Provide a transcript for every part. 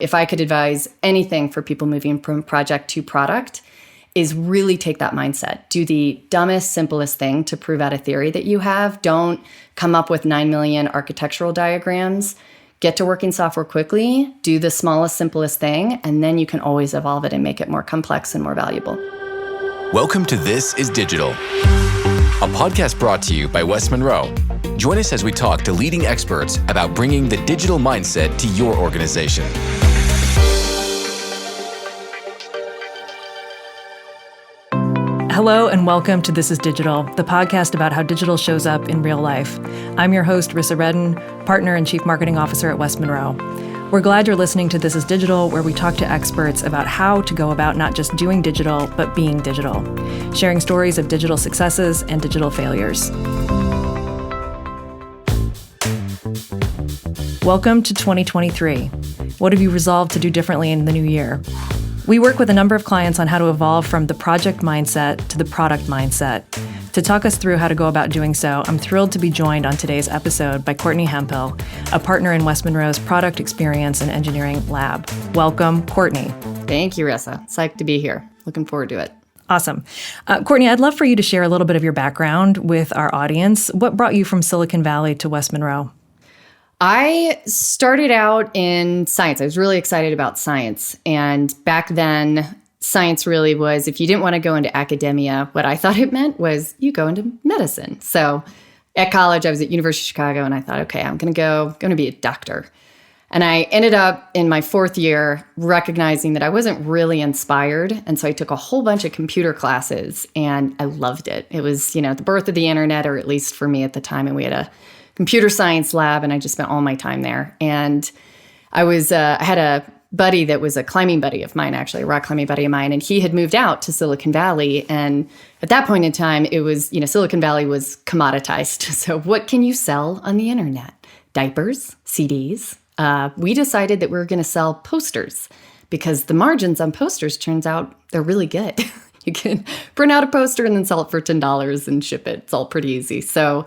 If I could advise anything for people moving from project to product, is really take that mindset. Do the dumbest, simplest thing to prove out a theory that you have. Don't come up with 9 million architectural diagrams. Get to working software quickly, do the smallest, simplest thing, and then you can always evolve it and make it more complex and more valuable. Welcome to This is Digital, a podcast brought to you by West Monroe. Join us as we talk to leading experts about bringing the digital mindset to your organization. Hello and welcome to This is Digital, the podcast about how digital shows up in real life. I'm your host, Rissa Redden, partner and chief marketing officer at West Monroe. We're glad you're listening to This is Digital, where we talk to experts about how to go about not just doing digital, but being digital, sharing stories of digital successes and digital failures. Welcome to 2023. What have you resolved to do differently in the new year? We work with a number of clients on how to evolve from the project mindset to the product mindset. To talk us through how to go about doing so, I'm thrilled to be joined on today's episode by Courtney Hemphill, a partner in West Monroe's Product Experience and Engineering Lab. Welcome, Courtney. Thank you, Rissa. Psyched to be here. Looking forward to it. Awesome. Courtney, I'd love for you to share a little bit of your background with our audience. What brought you from Silicon Valley to West Monroe? I started out in science. I was really excited about science. And back then, science really was, if you didn't want to go into academia, what I thought it meant was you go into medicine. So at college, I was at University of Chicago, and I thought, okay, I'm going to be a doctor. And I ended up in my fourth year recognizing that I wasn't really inspired. And so I took a whole bunch of computer classes, and I loved it. It was, the birth of the internet, or at least for me at the time, and we had a computer science lab, and I just spent all my time there. And I had a buddy that was a climbing buddy of mine, actually, a rock climbing buddy of mine, and he had moved out to Silicon Valley. And at that point in time, it was, Silicon Valley was commoditized. So what can you sell on the internet? Diapers, CDs. We decided that we were going to sell posters because the margins on posters, turns out, they're really good. You can print out a poster and then sell it for $10 and ship it. It's all pretty easy. So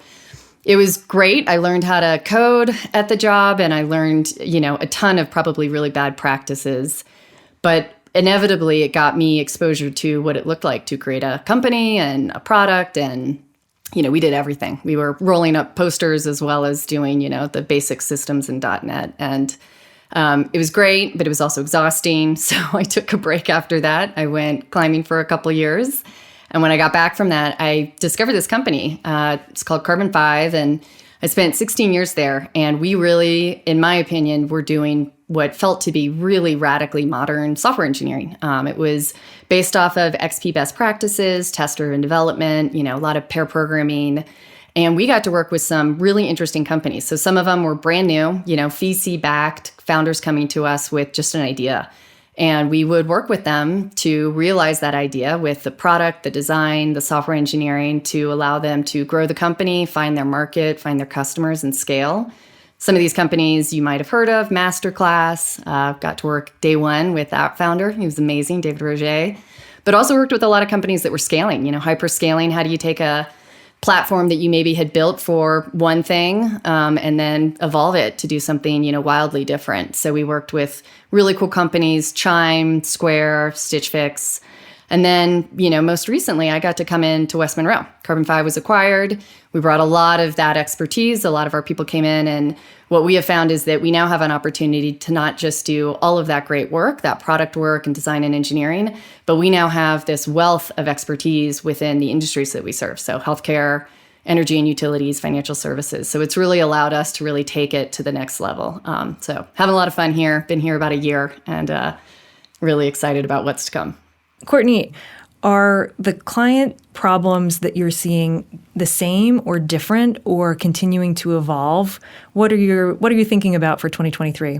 it was great. I learned how to code at the job, and I learned, a ton of probably really bad practices. But inevitably, it got me exposure to what it looked like to create a company and a product. And, we did everything. We were rolling up posters as well as doing, the basic systems in .NET. And it was great, but it was also exhausting. So I took a break after that. I went climbing for a couple years. And when I got back from that, I discovered this company. It's called Carbon 5, and I spent 16 years there. And we really, in my opinion, were doing what felt to be really radically modern software engineering. It was based off of XP best practices, test-driven development, a lot of pair programming. And we got to work with some really interesting companies. So some of them were brand new, VC-backed, founders coming to us with just an idea. And we would work with them to realize that idea with the product, the design, the software engineering to allow them to grow the company, find their market, find their customers, and scale. Some of these companies you might have heard of, Masterclass, got to work day one with that founder. He was amazing, David Roget. But also worked with a lot of companies that were scaling, hyper-scaling. How do you take a platform that you maybe had built for one thing and then evolve it to do something, wildly different. So we worked with really cool companies, Chime, Square, Stitch Fix. And then, most recently, I got to come into West Monroe. Carbon 5 was acquired. We brought a lot of that expertise. A lot of our people came in. And what we have found is that we now have an opportunity to not just do all of that great work, that product work and design and engineering, but we now have this wealth of expertise within the industries that we serve. So healthcare, energy and utilities, financial services. So it's really allowed us to really take it to the next level. So having a lot of fun here. Been here about a year and really excited about what's to come. Courtney, are the client problems that you're seeing the same or different or continuing to evolve? What are you thinking about for 2023?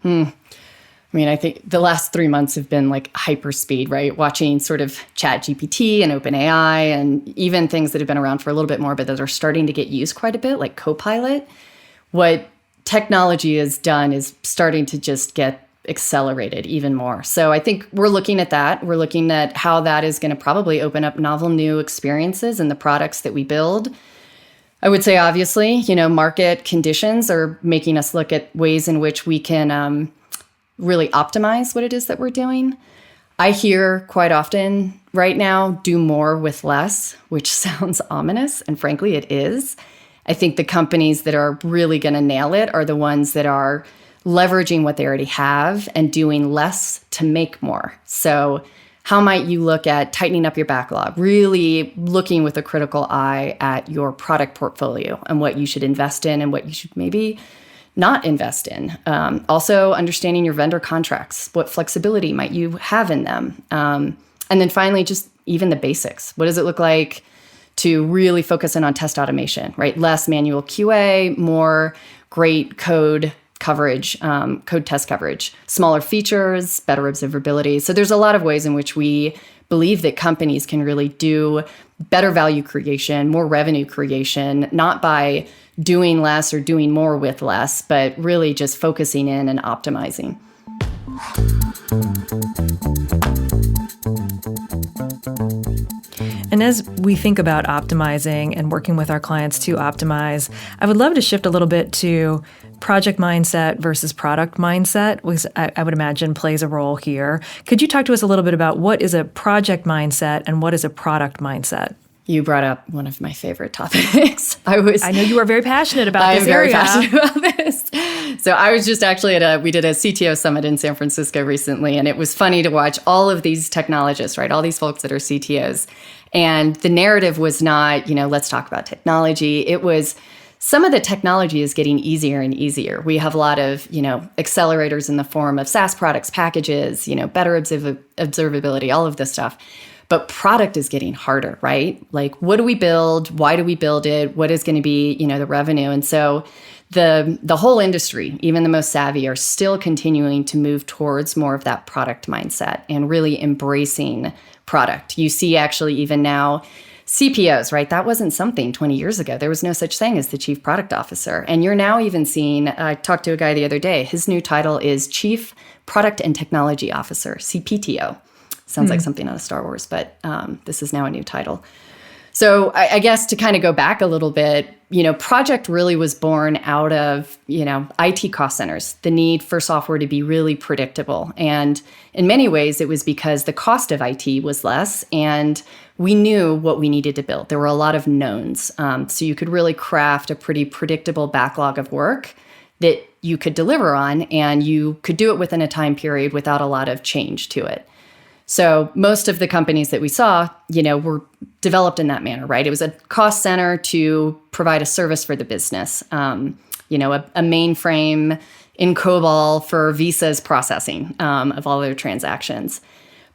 I think the last 3 months have been like hyperspeed, right? Watching sort of ChatGPT and OpenAI and even things that have been around for a little bit more, but that are starting to get used quite a bit, like Copilot. What technology has done is starting to just get accelerated even more. So I think we're looking at that. We're looking at how that is going to probably open up novel new experiences in the products that we build. I would say, obviously, market conditions are making us look at ways in which we can really optimize what it is that we're doing. I hear quite often right now, do more with less, which sounds ominous, and frankly, it is. I think the companies that are really going to nail it are the ones that are leveraging what they already have and doing less to make more. So how might you look at tightening up your backlog, really looking with a critical eye at your product portfolio and what you should invest in and what you should maybe not invest in. Also understanding your vendor contracts, what flexibility might you have in them? And then finally, just even the basics. What does it look like to really focus in on test automation, right? Less manual QA, more great code coverage, code test coverage, smaller features, better observability. So there's a lot of ways in which we believe that companies can really do better value creation, more revenue creation, not by doing less or doing more with less, but really just focusing in and optimizing. And as we think about optimizing and working with our clients to optimize, I would love to shift a little bit to project mindset versus product mindset, which I would imagine plays a role here. Could you talk to us a little bit about what is a project mindset and what is a product mindset? You brought up one of my favorite topics. I know you are very passionate about this area. I'm very passionate about this. So I was just actually we did a CTO summit in San Francisco recently, and it was funny to watch all of these technologists, right? All these folks that are CTOs. And the narrative was not, let's talk about technology. It was some of the technology is getting easier and easier. We have a lot of, accelerators in the form of SaaS products, packages, better observability, all of this stuff. But product is getting harder, right? Like, what do we build? Why do we build it? What is going to be, the revenue? And so the whole industry, even the most savvy, are still continuing to move towards more of that product mindset and really embracing product. You see actually even now CPOs, right? That wasn't something 20 years ago. There was no such thing as the chief product officer. And you're now even seeing, I talked to a guy the other day, his new title is Chief Product and Technology Officer, CPTO. Sounds like something out of Star Wars, but this is now a new title. So I guess to kind of go back a little bit, project really was born out of, IT cost centers, the need for software to be really predictable. And in many ways, it was because the cost of IT was less and we knew what we needed to build. There were a lot of knowns. So you could really craft a pretty predictable backlog of work that you could deliver on, and you could do it within a time period without a lot of change to it. So most of the companies that we saw, were developed in that manner, right? It was a cost center to provide a service for the business. A mainframe in COBOL for Visa's processing of all their transactions.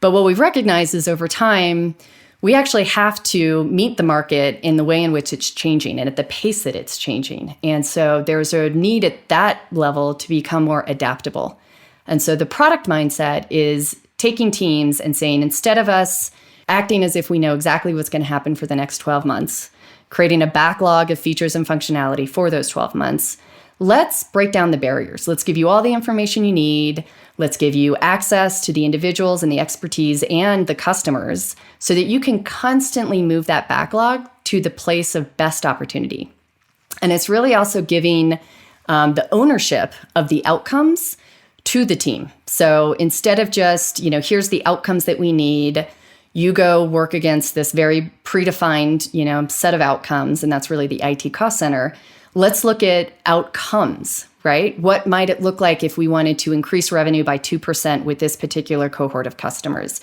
But what we've recognized is over time, we actually have to meet the market in the way in which it's changing and at the pace that it's changing. And so there's a need at that level to become more adaptable. And so the product mindset is taking teams and saying, instead of us acting as if we know exactly what's going to happen for the next 12 months, creating a backlog of features and functionality for those 12 months, let's break down the barriers. Let's give you all the information you need. Let's give you access to the individuals and the expertise and the customers so that you can constantly move that backlog to the place of best opportunity. And it's really also giving the ownership of the outcomes to the team. So instead of just, here's the outcomes that we need, you go work against this very predefined, set of outcomes, and that's really the IT cost center. Let's look at outcomes, right? What might it look like if we wanted to increase revenue by 2% with this particular cohort of customers?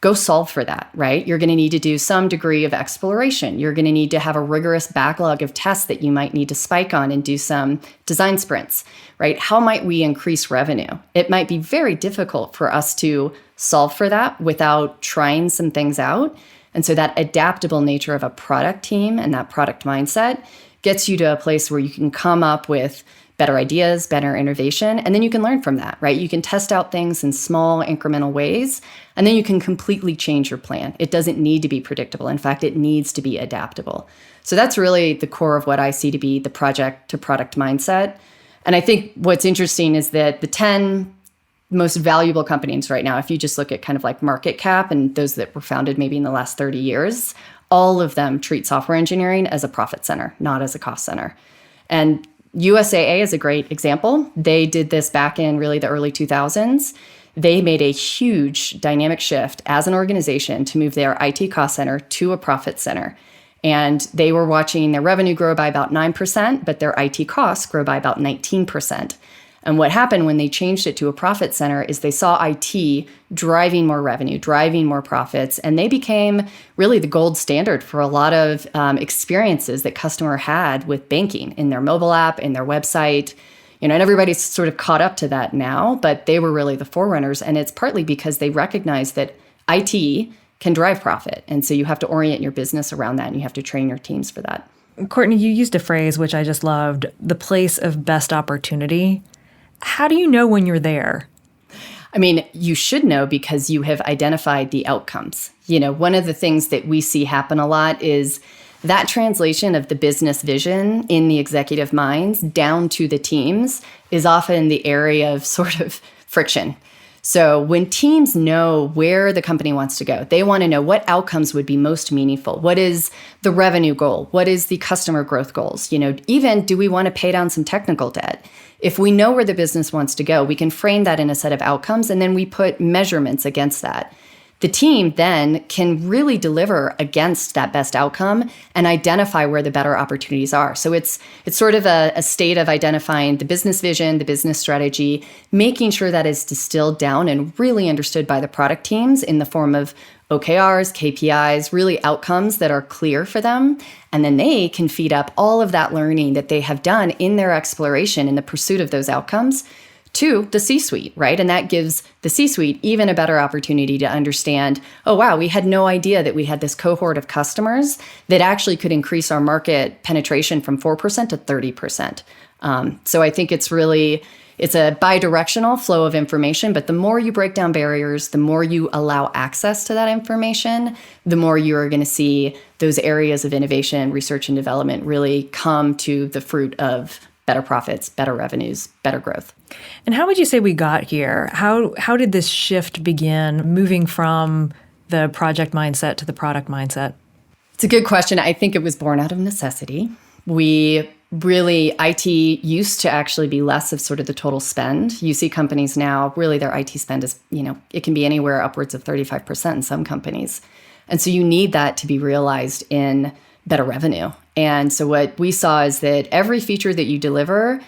Go solve for that, right? You're going to need to do some degree of exploration. You're going to need to have a rigorous backlog of tests that you might need to spike on and do some design sprints, right? How might we increase revenue? It might be very difficult for us to solve for that without trying some things out. And so that adaptable nature of a product team and that product mindset gets you to a place where you can come up with better ideas, better innovation, and then you can learn from that, right? You can test out things in small incremental ways, and then you can completely change your plan. It doesn't need to be predictable. In fact, it needs to be adaptable. So that's really the core of what I see to be the project to product mindset. And I think what's interesting is that the 10 most valuable companies right now, if you just look at kind of like market cap and those that were founded maybe in the last 30 years, all of them treat software engineering as a profit center, not as a cost center. And USAA is a great example. They did this back in really the early 2000s. They made a huge dynamic shift as an organization to move their IT cost center to a profit center. And they were watching their revenue grow by about 9%, but their IT costs grow by about 19%. And what happened when they changed it to a profit center is they saw IT driving more revenue, driving more profits, and they became really the gold standard for a lot of experiences that customer had with banking in their mobile app, in their website. And everybody's sort of caught up to that now, but they were really the forerunners. And it's partly because they recognized that IT can drive profit. And so you have to orient your business around that, and you have to train your teams for that. Courtney, you used a phrase which I just loved, the place of best opportunity. How do you know when you're there? I mean, you should know because you have identified the outcomes. One of the things that we see happen a lot is that translation of the business vision in the executive minds down to the teams is often the area of sort of friction. So when teams know where the company wants to go, they want to know what outcomes would be most meaningful. What is the revenue goal? What is the customer growth goals? Even do we want to pay down some technical debt? If we know where the business wants to go, we can frame that in a set of outcomes, and then we put measurements against that. The team then can really deliver against that best outcome and identify where the better opportunities are. So it's sort of a state of identifying the business vision, the business strategy, making sure that is distilled down and really understood by the product teams in the form of OKRs, KPIs, really outcomes that are clear for them. And then they can feed up all of that learning that they have done in their exploration in the pursuit of those outcomes to the C-suite, right? And that gives the C-suite even a better opportunity to understand, oh, wow, we had no idea that we had this cohort of customers that actually could increase our market penetration from 4% to 30%. So I think it's a bi-directional flow of information, but the more you break down barriers, the more you allow access to that information, the more you're going to see those areas of innovation, research and development really come to the fruit of better profits, better revenues, better growth. And how would you say we got here? How did this shift begin, moving from the project mindset to the product mindset? It's a good question. I think it was born out of necessity. IT used to actually be less of sort of the total spend. You see companies now, really their IT spend is, it can be anywhere upwards of 35% in some companies. And so you need that to be realized in better revenue. And so what we saw is that every feature that you deliver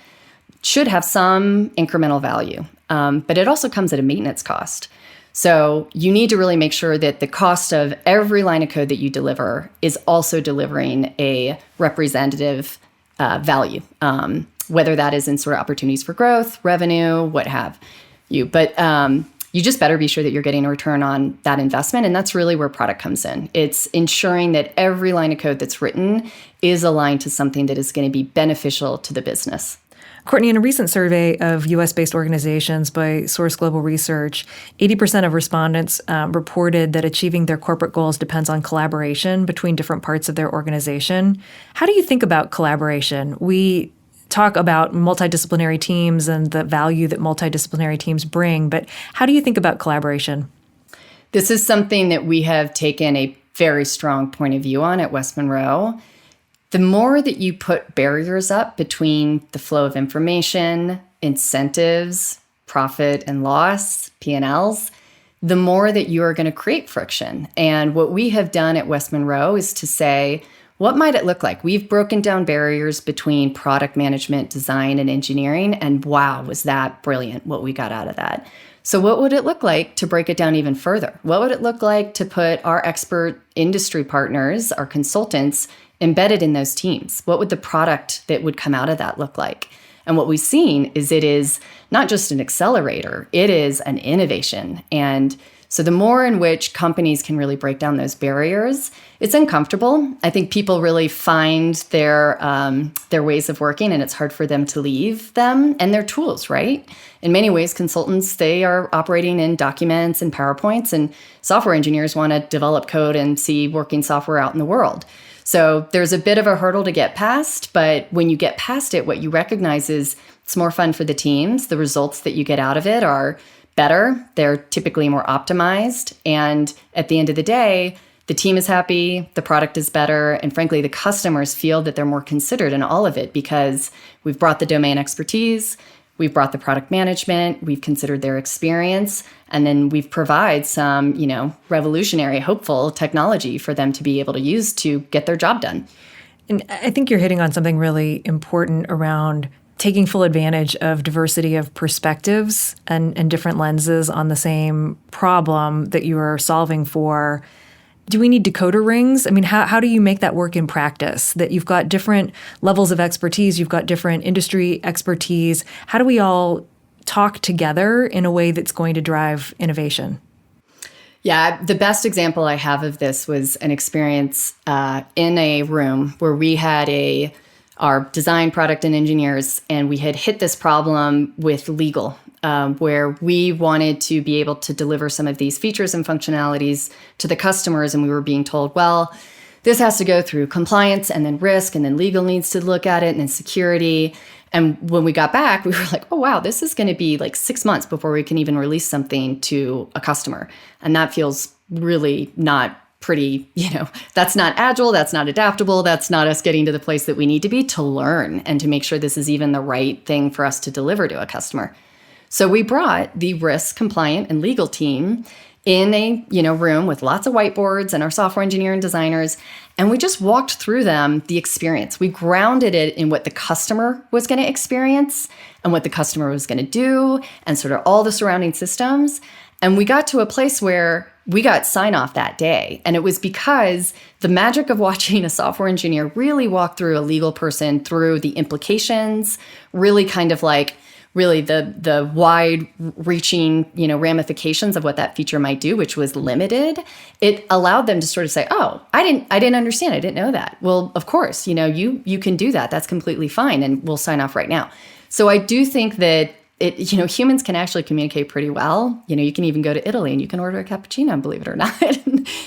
should have some incremental value, but it also comes at a maintenance cost. So you need to really make sure that the cost of every line of code that you deliver is also delivering a representative value, whether that is in sort of opportunities for growth, revenue, what have you. But you just better be sure that you're getting a return on that investment. And that's really where product comes in. It's ensuring that every line of code that's written is aligned to something that is going to be beneficial to the business. Courtney, in a recent survey of U.S.-based organizations by Source Global Research, 80% of respondents reported that achieving their corporate goals depends on collaboration between different parts of their organization. How do you think about collaboration? We talk about multidisciplinary teams and the value that multidisciplinary teams bring, but how do you think about collaboration? This is something that we have taken a very strong point of view on at West Monroe. The more that you put barriers up between the flow of information, incentives, profit and loss, P&Ls, the more that you are going to create friction. And what we have done at West Monroe is to say, what might it look like? We've broken down barriers between product management, design, and engineering, and wow, was that brilliant what we got out of that. So what would it look like to break it down even further? What would it look like to put our expert industry partners, our consultants, embedded in those teams? What would the product that would come out of that look like? And what we've seen is it is not just an accelerator, it is an innovation. And so the more in which companies can really break down those barriers, it's uncomfortable. I think people really find their ways of working, and it's hard for them to leave them and their tools, right? In many ways, consultants, they are operating in documents and PowerPoints, and software engineers want to develop code and see working software out in the world. So there's a bit of a hurdle to get past, but when you get past it, what you recognize is it's more fun for the teams. The results that you get out of it are better. They're typically more optimized. And at the end of the day, the team is happy, the product is better, and frankly, the customers feel that they're more considered in all of it because we've brought the domain expertise, we've brought the product management, we've considered their experience, and then we've provided some, revolutionary, hopeful technology for them to be able to use to get their job done. And I think you're hitting on something really important around taking full advantage of diversity of perspectives and different lenses on the same problem that you are solving for. Do we need decoder rings? I mean, how do you make that work in practice? That you've got different levels of expertise, you've got different industry expertise. How do we all talk together in a way that's going to drive innovation? Yeah, the best example I have of this was an experience in a room where we had our design, product, and engineers, and we had hit this problem with legal, where we wanted to be able to deliver some of these features and functionalities to the customers, and we were being told, well, this has to go through compliance and then risk, and then legal needs to look at it, and then security. And when we got back, we were like, oh, wow, this is going to be like 6 months before we can even release something to a customer. And that feels really not pretty, that's not agile, that's not adaptable, that's not us getting to the place that we need to be to learn and to make sure this is even the right thing for us to deliver to a customer. So we brought the risk, compliant, and legal team in a room with lots of whiteboards and our software engineer and designers, and we just walked through them the experience. We grounded it in what the customer was going to experience and what the customer was going to do and sort of all the surrounding systems. And we got to a place where we got sign off that day. And it was because the magic of watching a software engineer really walk through a legal person through the implications, really kind of like really the wide reaching, ramifications of what that feature might do, which was limited. It allowed them to sort of say, oh, I didn't understand. I didn't know that. Well, of course, you can do that. That's completely fine. And we'll sign off right now. So I do think that humans can actually communicate pretty well. You can even go to Italy and you can order a cappuccino, believe it or not.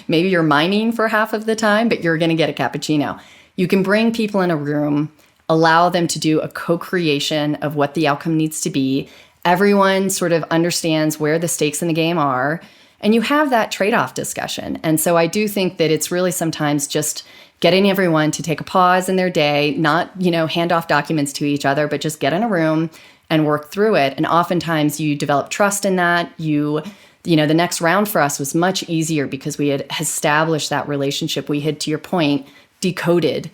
Maybe you're mining for half of the time, but you're going to get a cappuccino. You can bring people in a room, allow them to do a co-creation of what the outcome needs to be. Everyone sort of understands where the stakes in the game are, and you have that trade-off discussion. And so I do think that it's really sometimes just getting everyone to take a pause in their day, not, hand off documents to each other, but just get in a room and work through it. And oftentimes you develop trust in that. The next round for us was much easier because we had established that relationship. We had, to your point, decoded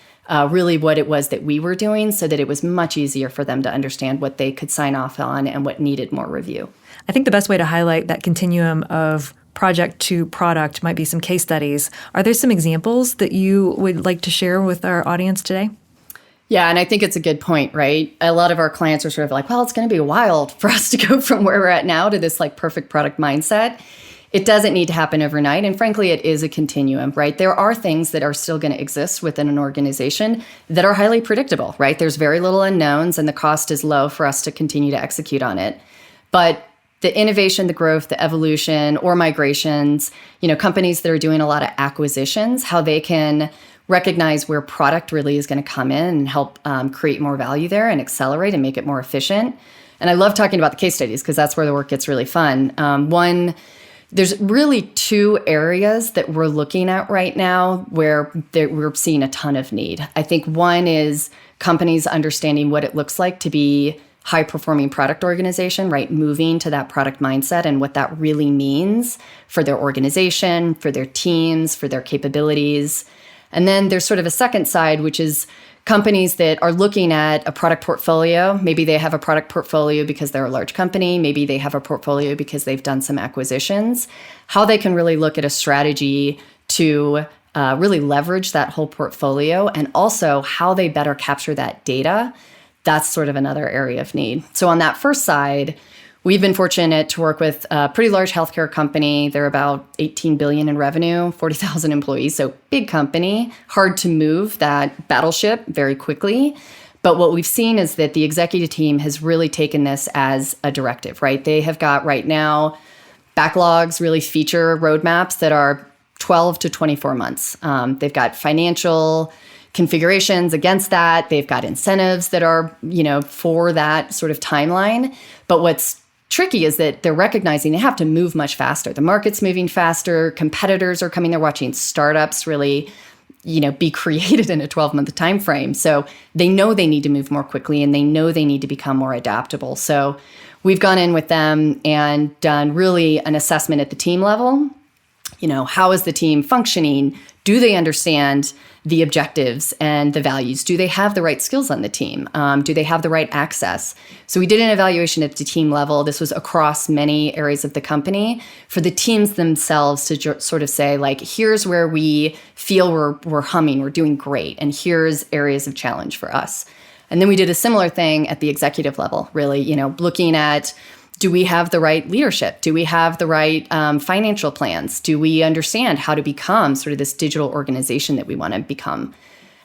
really what it was that we were doing so that it was much easier for them to understand what they could sign off on and what needed more review. I think the best way to highlight that continuum of project to product might be some case studies. Are there some examples that you would like to share with our audience today? Yeah, and I think it's a good point, right? A lot of our clients are sort of like, well, it's going to be a while for us to go from where we're at now to this like perfect product mindset. It doesn't need to happen overnight. And frankly, it is a continuum, right? There are things that are still going to exist within an organization that are highly predictable, right? There's very little unknowns and the cost is low for us to continue to execute on it. But the innovation, the growth, the evolution, or migrations, companies that are doing a lot of acquisitions, how they can recognize where product really is going to come in and help create more value there and accelerate and make it more efficient. And I love talking about the case studies because that's where the work gets really fun. There's really two areas that we're looking at right now where we're seeing a ton of need. I think one is companies understanding what it looks like to be high-performing product organization, right? Moving to that product mindset and what that really means for their organization, for their teams, for their capabilities. And then there's sort of a second side, which is companies that are looking at a product portfolio. Maybe they have a product portfolio because they're a large company. Maybe they have a portfolio because they've done some acquisitions. How they can really look at a strategy to really leverage that whole portfolio and also how they better capture that data. That's sort of another area of need. So on that first side, we've been fortunate to work with a pretty large healthcare company. They're about $18 billion in revenue, 40,000 employees, so big company, hard to move that battleship very quickly. But what we've seen is that the executive team has really taken this as a directive, right? They have got right now backlogs, really feature roadmaps that are 12 to 24 months. They've got financial configurations against that. They've got incentives that are, for that sort of timeline. But what's tricky is that they're recognizing they have to move much faster. The market's moving faster. Competitors are coming. They're watching startups really, be created in a 12-month time frame. So they know they need to move more quickly, and they know they need to become more adaptable. So we've gone in with them and done really an assessment at the team level. How is the team functioning? Do they understand the objectives and the values? Do they have the right skills on the team? Do they have the right access? So we did an evaluation at the team level. This was across many areas of the company for the teams themselves to sort of say, like, here's where we feel we're humming, we're doing great, and here's areas of challenge for us. And then we did a similar thing at the executive level, really, looking at, do we have the right leadership? Do we have the right financial plans? Do we understand how to become sort of this digital organization that we want to become?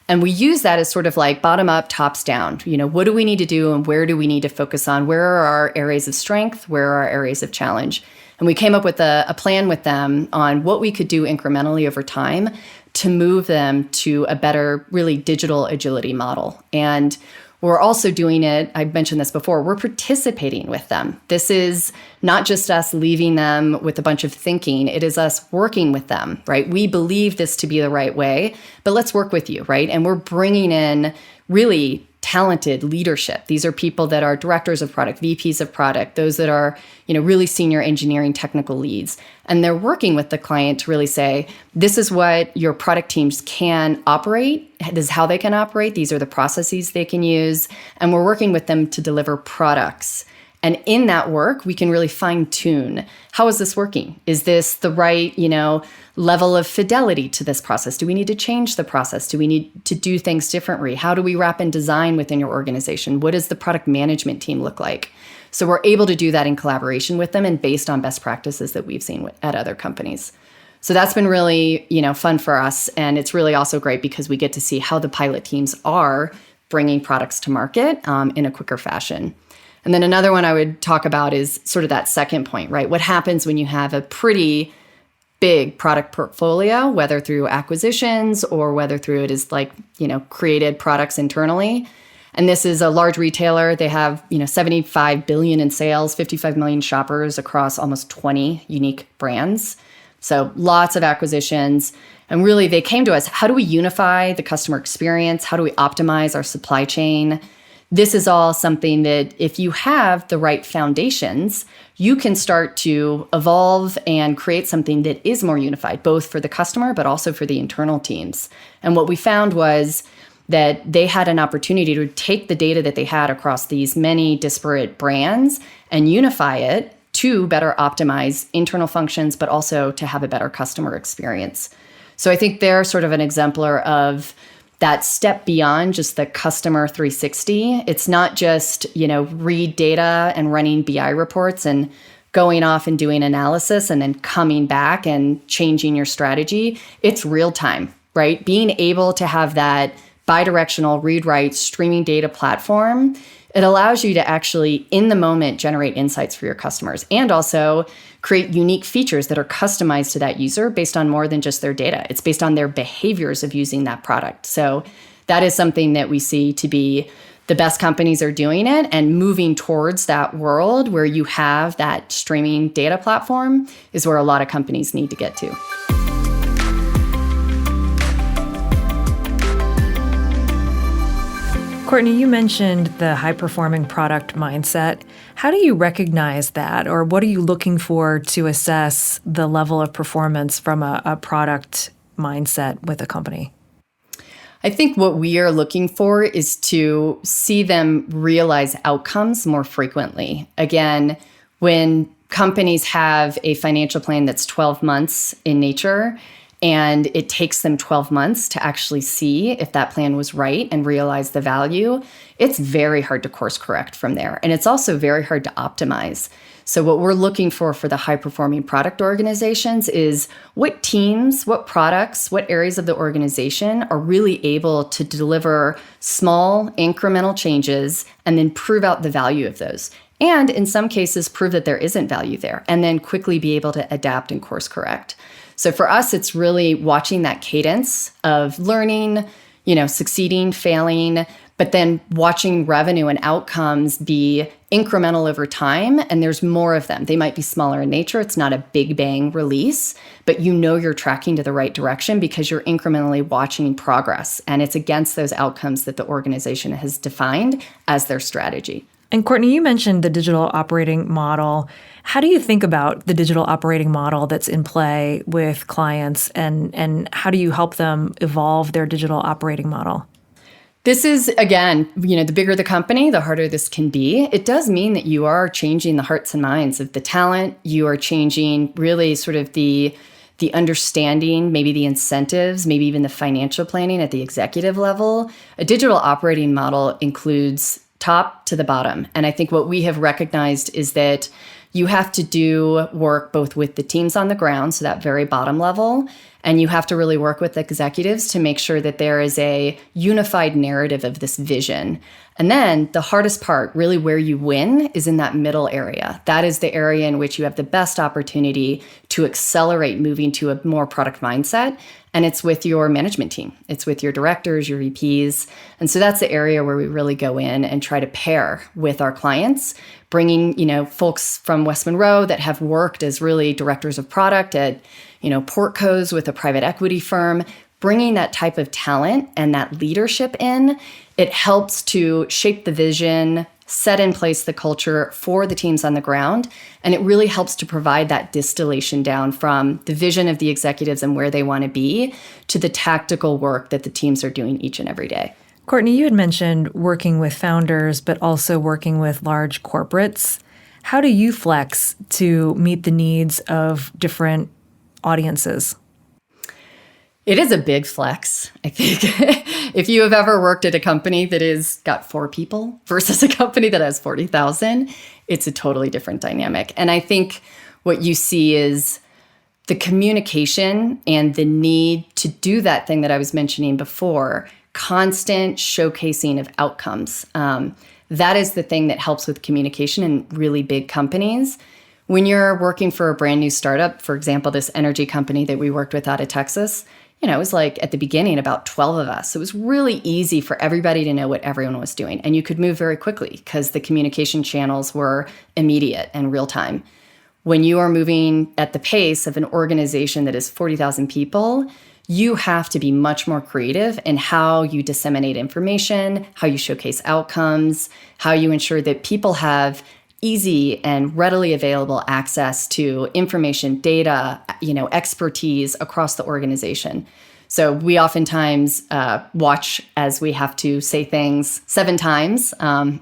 And we use that as sort of like bottom up, tops down. What do we need to do and where do we need to focus on? Where are our areas of strength? Where are our areas of challenge? And we came up with a plan with them on what we could do incrementally over time to move them to a better, really digital agility model. And we're also doing it, I mentioned this before, we're participating with them. This is not just us leaving them with a bunch of thinking, it is us working with them, right? We believe this to be the right way, but let's work with you, right? And we're bringing in really talented leadership. These are people that are directors of product, VPs of product, those that are, really senior engineering technical leads. And they're working with the client to really say, this is what your product teams can operate. This is how they can operate. These are the processes they can use. And we're working with them to deliver products. And in that work, we can really fine tune. How is this working? Is this the right, level of fidelity to this process? Do we need to change the process? Do we need to do things differently? How do we wrap in design within your organization? What does the product management team look like? So we're able to do that in collaboration with them and based on best practices that we've seen at other companies. So that's been really, fun for us. And it's really also great because we get to see how the pilot teams are bringing products to market in a quicker fashion. And then another one I would talk about is sort of that second point, right? What happens when you have a pretty big product portfolio, whether through acquisitions or whether through it is created products internally. And this is a large retailer. They have, $75 billion in sales, 55 million shoppers across almost 20 unique brands. So lots of acquisitions. And really they came to us, how do we unify the customer experience? How do we optimize our supply chain? This is all something that if you have the right foundations, you can start to evolve and create something that is more unified, both for the customer, but also for the internal teams. And what we found was that they had an opportunity to take the data that they had across these many disparate brands and unify it to better optimize internal functions, but also to have a better customer experience. So I think they're sort of an exemplar of that step beyond just the customer 360. It's not just, read data and running BI reports and going off and doing analysis and then coming back and changing your strategy. It's real time, right? Being able to have that bidirectional read-write streaming data platform, it allows you to actually, in the moment, generate insights for your customers and also create unique features that are customized to that user based on more than just their data. It's based on their behaviors of using that product. So that is something that we see to be the best companies are doing it, and moving towards that world where you have that streaming data platform is where a lot of companies need to get to. Courtney, you mentioned the high-performing product mindset. How do you recognize that, or what are you looking for to assess the level of performance from a product mindset with a company? I think what we are looking for is to see them realize outcomes more frequently. Again, when companies have a financial plan that's 12 months in nature, and it takes them 12 months to actually see if that plan was right and realize the value, it's very hard to course correct from there. And it's also very hard to optimize. So what we're looking for the high-performing product organizations is what teams, what products, what areas of the organization are really able to deliver small incremental changes and then prove out the value of those. And in some cases, prove that there isn't value there and then quickly be able to adapt and course correct. So for us, it's really watching that cadence of learning, succeeding, failing, but then watching revenue and outcomes be incremental over time, and there's more of them. They might be smaller in nature. It's not a big bang release, but you're tracking to the right direction because you're incrementally watching progress, and it's against those outcomes that the organization has defined as their strategy. And Courtney, you mentioned the digital operating model. How do you think about the digital operating model that's in play with clients, and how do you help them evolve their digital operating model? This is, again, the bigger the company, the harder this can be. It does mean that you are changing the hearts and minds of the talent. You are changing really sort of the understanding, maybe the incentives, maybe even the financial planning at the executive level. A digital operating model includes top to the bottom. And I think what we have recognized is that you have to do work both with the teams on the ground, so that very bottom level, and you have to really work with executives to make sure that there is a unified narrative of this vision. And then the hardest part, really where you win, is in that middle area. That is the area in which you have the best opportunity to accelerate moving to a more product mindset. And it's with your management team. It's with your directors, your VPs. And so that's the area where we really go in and try to pair with our clients, bringing, folks from West Monroe that have worked as really directors of product at, portcos with a private equity firm, bringing that type of talent and that leadership in. It helps to shape the vision, set in place the culture for the teams on the ground, and it really helps to provide that distillation down from the vision of the executives and where they want to be to the tactical work that the teams are doing each and every day. Courtney, you had mentioned working with founders, but also working with large corporates. How do you flex to meet the needs of different audiences? It is a big flex, I think. If you have ever worked at a company that has got 4 people versus a company that has 40,000, it's a totally different dynamic. And I think what you see is the communication and the need to do that thing that I was mentioning before, constant showcasing of outcomes. That is the thing that helps with communication in really big companies. When you're working for a brand new startup, for example, this energy company that we worked with out of Texas, it was like at the beginning about 12 of us. It was really easy for everybody to know what everyone was doing. And you could move very quickly because the communication channels were immediate and real time. When you are moving at the pace of an organization that is 40,000 people, you have to be much more creative in how you disseminate information, how you showcase outcomes, how you ensure that people have easy and readily available access to information, data, expertise across the organization. So we oftentimes watch as we have to say things 7 times.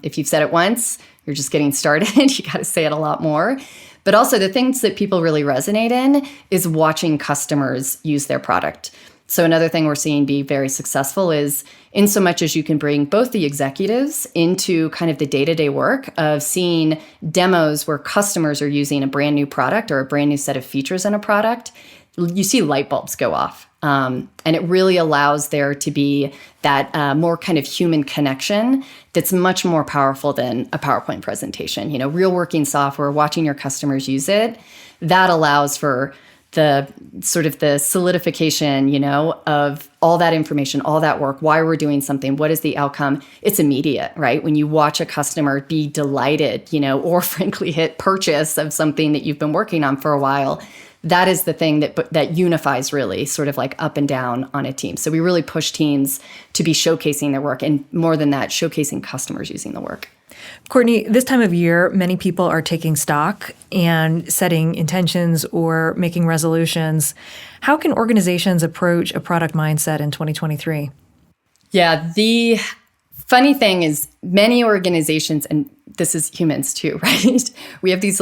If you've said it once, you're just getting started. You got to say it a lot more. But also the things that people really resonate in is watching customers use their product. So another thing we're seeing be very successful is in so much as you can bring both the executives into kind of the day-to-day work of seeing demos where customers are using a brand new product or a brand new set of features in a product, you see light bulbs go off. And it really allows there to be that more kind of human connection that's much more powerful than a PowerPoint presentation. Real working software, watching your customers use it, that allows for the sort of the solidification, of all that information, all that work, why we're doing something, what is the outcome. It's immediate, right? When you watch a customer be delighted, or frankly hit purchase of something that you've been working on for a while, that is the thing that unifies really sort of like up and down on a team. So we really push teams to be showcasing their work, and more than that, showcasing customers using the work. Courtney, this time of year, many people are taking stock and setting intentions or making resolutions. How can organizations approach a product mindset in 2023? Yeah, the funny thing is many organizations, and this is humans too, right? We have these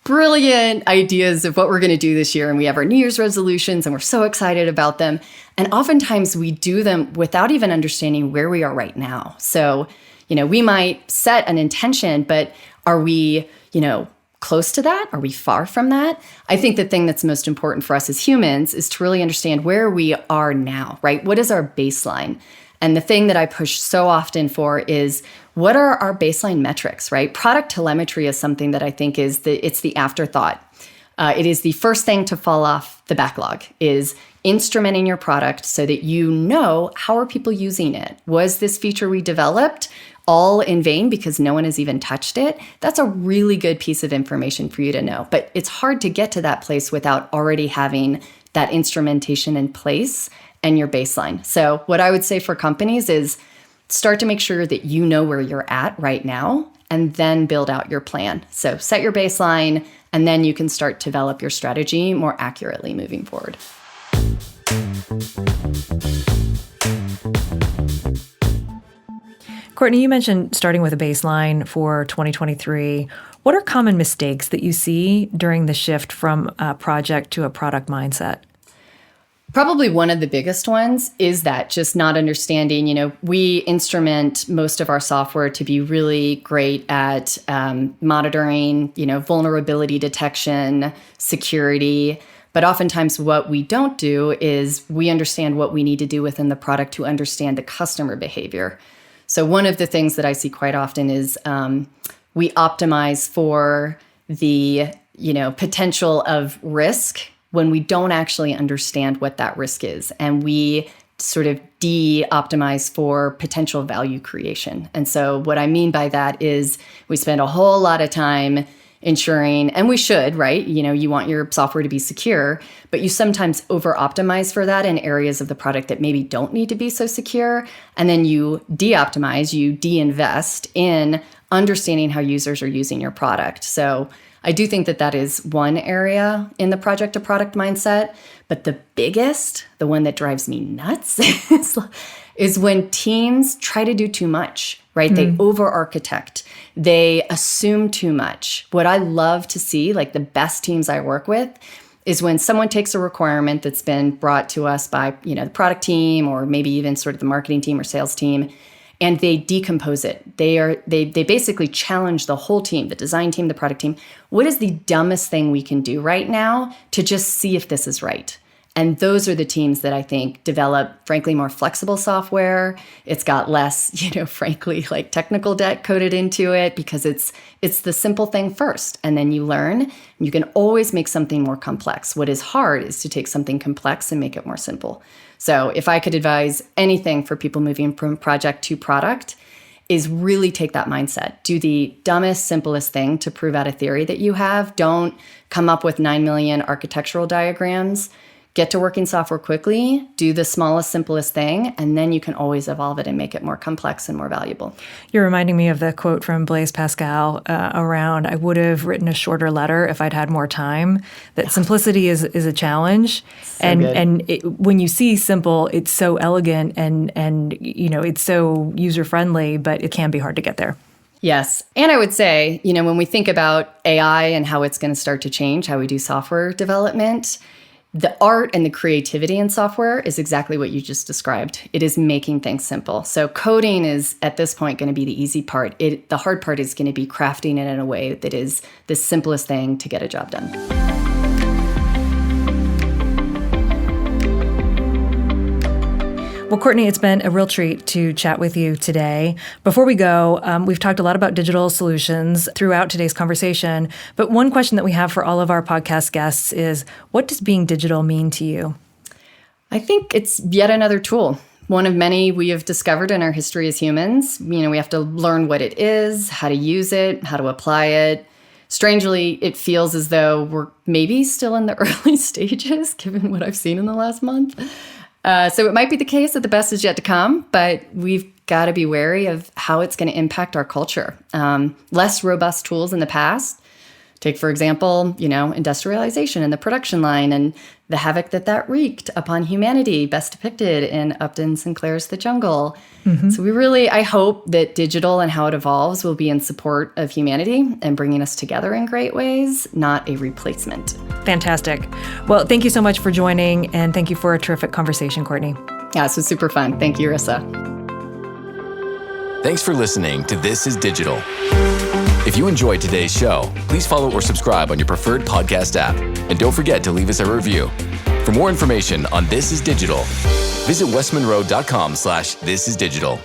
brilliant ideas of what we're going to do this year, and we have our New Year's resolutions, and we're so excited about them. And oftentimes we do them without even understanding where we are right now. So we might set an intention, but are we, close to that? Are we far from that? I think the thing that's most important for us as humans is to really understand where we are now, right? What is our baseline? And the thing that I push so often for is what are our baseline metrics, right? Product telemetry is something that I think it's the afterthought. It is the first thing to fall off the backlog, is instrumenting your product so that you know, how are people using it? Was this feature we developed all in vain because no one has even touched it? That's a really good piece of information for you to know. But it's hard to get to that place without already having that instrumentation in place and your baseline. So what I would say for companies is start to make sure that you know where you're at right now and then build out your plan. So set your baseline, and then you can start to develop your strategy more accurately moving forward. Courtney, you mentioned starting with a baseline for 2023. What are common mistakes that you see during the shift from a project to a product mindset? Probably one of the biggest ones is that just not understanding, we instrument most of our software to be really great at monitoring, vulnerability detection, security. But oftentimes what we don't do is we understand what we need to do within the product to understand the customer behavior. So one of the things that I see quite often is we optimize for the, potential of risk when we don't actually understand what that risk is. And we sort of de-optimize for potential value creation. And so what I mean by that is we spend a whole lot of time ensuring, and we should, right? You want your software to be secure, but you sometimes over-optimize for that in areas of the product that maybe don't need to be so secure. And then you de-optimize, you de-invest in understanding how users are using your product. So I do think that that is one area in the project to product mindset, but the biggest, the one that drives me nuts is when teams try to do too much, right? They over-architect, they assume too much. What I love to see, like the best teams I work with, is when someone takes a requirement that's been brought to us by, the product team or maybe even sort of the marketing team or sales team, and they decompose it. They basically challenge the whole team, the design team, the product team. What is the dumbest thing we can do right now to just see if this is right? And those are the teams that I think develop, frankly, more flexible software. It's got less, frankly, like technical debt coded into it because it's the simple thing first. And then you learn. You can always make something more complex. What is hard is to take something complex and make it more simple. So if I could advise anything for people moving from project to product, is really take that mindset. Do the dumbest, simplest thing to prove out a theory that you have. Don't come up with 9 million architectural diagrams. Get to working software quickly, do the smallest, simplest thing, and then you can always evolve it and make it more complex and more valuable. You're reminding me of the quote from Blaise Pascal around, I would have written a shorter letter if I'd had more time, that simplicity is a challenge. So when you see simple, it's so elegant and it's so user-friendly, but it can be hard to get there. Yes. And I would say, when we think about AI and how it's going to start to change how we do software development, the art and the creativity in software is exactly what you just described. It is making things simple. So coding is, at this point, going to be the easy part. The hard part is going to be crafting it in a way that is the simplest thing to get a job done. Well, Courtney, it's been a real treat to chat with you today. Before we go, we've talked a lot about digital solutions throughout today's conversation, but one question that we have for all of our podcast guests is, what does being digital mean to you? I think it's yet another tool, one of many we have discovered in our history as humans. We have to learn what it is, how to use it, how to apply it. Strangely, it feels as though we're maybe still in the early stages, given what I've seen in the last month. So it might be the case that the best is yet to come, but we've got to be wary of how it's going to impact our culture. Less robust tools in the past. Take, for example, industrialization and the production line and the havoc that wreaked upon humanity, best depicted in Upton Sinclair's The Jungle. Mm-hmm. So I hope that digital and how it evolves will be in support of humanity and bringing us together in great ways, not a replacement. Fantastic. Well, thank you so much for joining, and thank you for a terrific conversation, Courtney. Yeah, this was super fun. Thank you, Rissa. Thanks for listening to This is Digital. If you enjoyed today's show, please follow or subscribe on your preferred podcast app. And don't forget to leave us a review. For more information on This is Digital, visit westmonroe.com/thisisdigital.